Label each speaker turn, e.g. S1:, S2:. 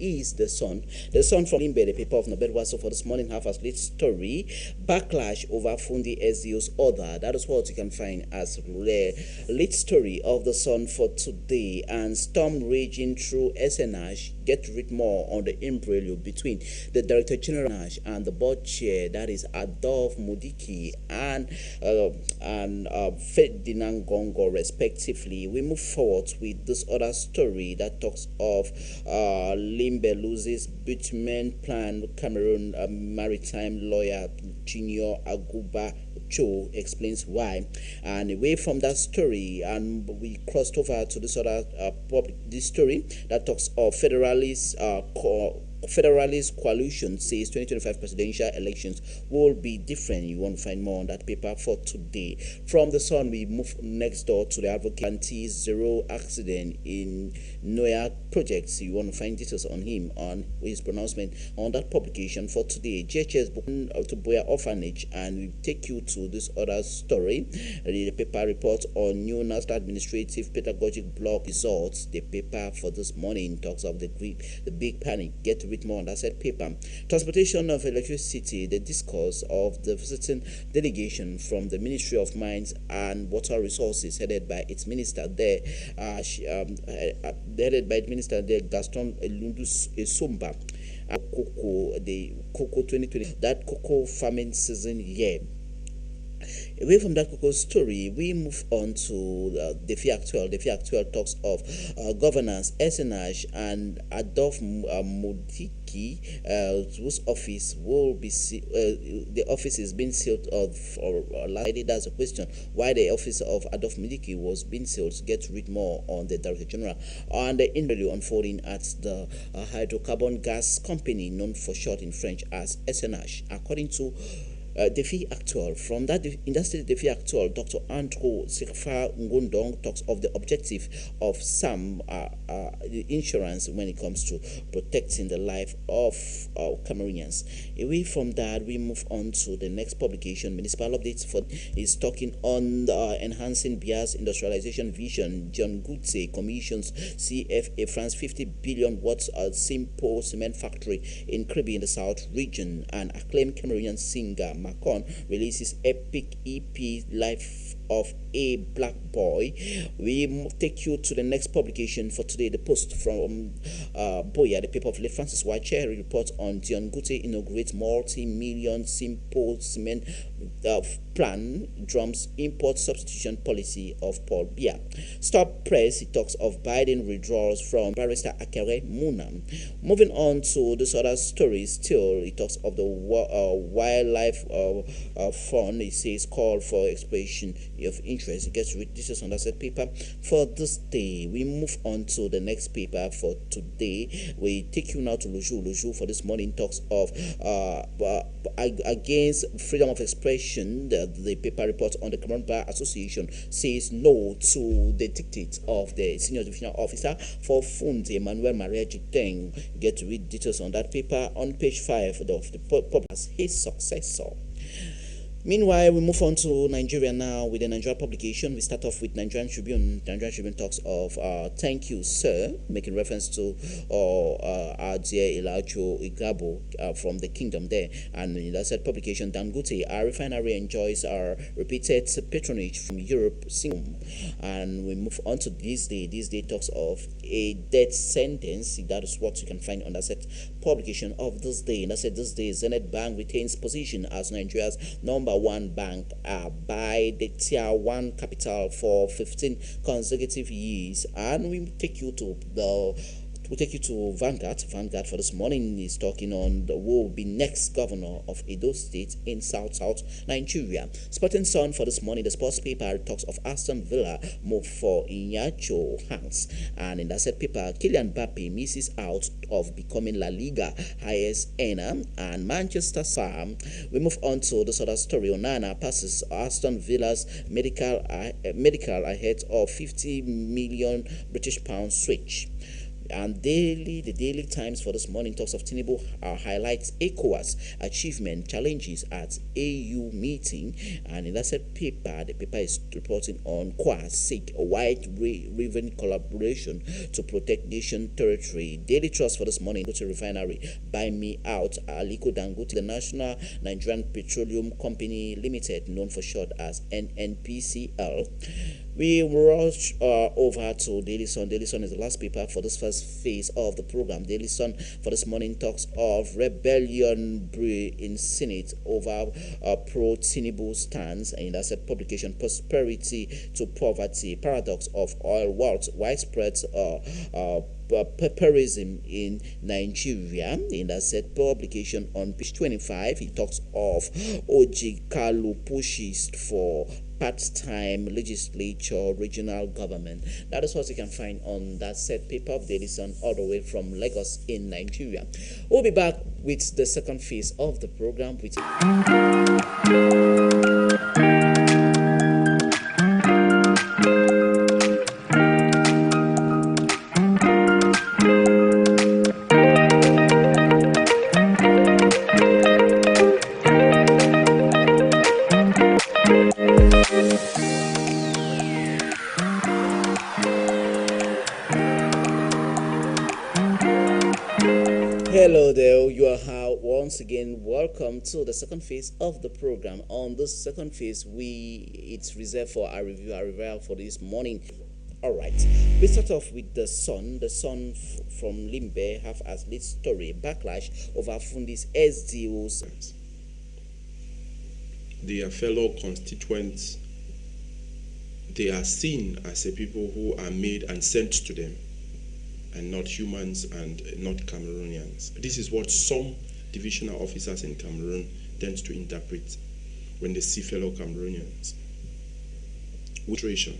S1: is The Sun. The Sun from Limbe, the paper of Nobel. So for this morning, have as lead story, backlash over Fundi SDO's order. That is what you can find as lead story of The Sun for today. And storm raging through SNH. Get to read more on the imbroglio between the Director General and the board chair, that is Adolf Mudiki and Ferdinand Gongo, respectively. We move forward with this other story that talks of Limbe loses bitumen plan. Cameroon maritime lawyer Junior Aguba Cho explains why. And away from that story, and we crossed over to this other this story that talks of Federalist coalition says 2025 presidential elections will be different. You want to find more on that paper for today. From The Sun, we move next door to the advocate anti-zero accident in Noya projects. You want to find details on him, on his pronouncement on that publication for today. JHS to Boya Orphanage, and we take you to this other story. The paper reports on new National Administrative Pedagogic Block results. The paper for this morning talks of the big panic. Get to read more on that said paper. Transportation of electricity, the discourse of the visiting delegation from the Ministry of Mines and Water Resources, headed by its minister there, Gaston Elundu Esomba. The cocoa 2020, that cocoa farming season year. Away from that cocoa story, we move on to the Actual. The Actual talks of governance, SNH, and Adolf Mudiki, whose office will be the office is being sealed for lady. That's a question why the office of Adolf Mudiki was being sealed. Get to read more on the Director General and the interview unfolding at the hydrocarbon gas company known for short in French as SNH, according to Defi Actual. From that industry, Defi Actual, Dr. Andrew Sikfa Ngundong talks of the objective of some insurance when it comes to protecting the life of Cameroonians. Away from that, we move on to the next publication. Municipal Updates is talking on enhancing Bia's industrialization vision. John Gutze commissions CFA France 50 billion watts simple cement factory in Kribi in the South region, and acclaimed Cameroonian singer Macon releases epic EP Life of a Black Boy. We take you to the next publication for today, the Post from Boya, the paper of late Francis Wache, reports on Dion Gute inaugurates multi-million simple cement plan, drums import substitution policy of Paul Biya. Stop Press, he talks of Biden withdrawals from Barrister Akere Muna. Moving on to this other story, still, he talks of the wildlife fund. He says call for expression of interest. He gets this is on that said paper for this day. We move on to the next paper for today. We take you now to Loju for this morning talks of against freedom of expression. The paper reports on the Cameroon Bar Association says no to the dictate of the senior divisional officer for Funds, Emmanuel Maria Jiteng. Get to read details on that paper on page 5 of the public as his successor. Meanwhile, we move on to Nigeria now with the Nigerian publication. We start off with Nigerian Tribune. Nigerian Tribune talks of thank you, sir, making reference to our dear Elijah Igabo from the kingdom there. And in that said publication, Dangote, our refinery enjoys our repeated patronage from Europe. And we move on to this day. This day talks of a death sentence. That is what you can find on that set publication of this day. And that said, this day, Zenith Bank retains position as Nigeria's number one bank by the Tier 1 capital for 15 consecutive years. And we take you to Vanguard. Vanguard for this morning is talking on the who will be next governor of Edo State in South Nigeria. Sporting Sun for this morning, the sports paper talks of Aston Villa move for Iheanacho hands, and in that said paper, Kylian Mbappe misses out of becoming La Liga highest earner, and Manchester City. We move on to this other story. Onana passes Aston Villa's medical ahead of 50 million British pound switch. And the Daily Times for this morning talks of Tinubu highlights ECOWAS achievement challenges at AU meeting. And in that said paper, the paper is reporting on Kwara seek a White Riven collaboration to protect nation territory. Daily Trust for this morning, go to refinery, buy me out. Aliko Dangote, the National Nigerian Petroleum Company Limited, known for short as NNPCL. We rush over to Daily Sun. Daily Sun is the last paper for this first phase of the program. Daily Sun for this morning talks of rebellion in Senate over pro-Tinubu stance, and that's a publication, prosperity to poverty, paradox of oil wealth, widespread pauperism in Nigeria. In that said publication on page 25, he talks of OG Kalu pushes for part-time legislature regional government. That is what you can find on that said paper of Daily Sun, all the way from Lagos in Nigeria. We'll be back with the second phase of the program with Hello there, you are once again welcome to the second phase of the program. On this second phase, it's reserved for our review for this morning. All right, we start off with the Sun. The Sun from Limbe have as lead story backlash over Fundi's SDOs.
S2: Their fellow constituents, they are seen as a people who are made and sent to them, and not humans and not Cameroonians. This is what some divisional officers in Cameroon tend to interpret when they see fellow Cameroonians. Illustration.